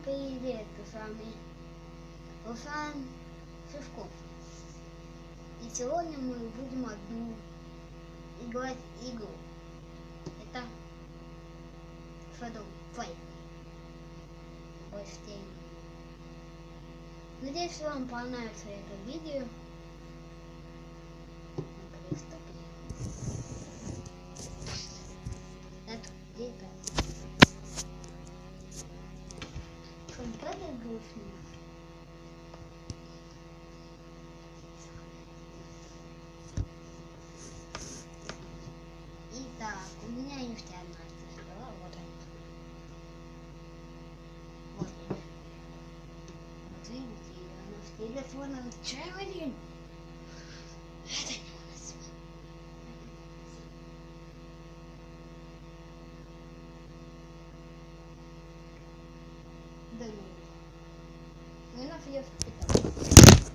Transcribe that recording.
привет, с вами Руслан Шишков. И сегодня мы будем играть игру. Это Shadow Fight. Надеюсь, вам понравится это видео. Это где-то. Компания грустная. Итак, у меня есть одна сестра, вот она. Вот. Вот видите, она с телефоном чайный. Это не у нас. Да ну. Ну, я в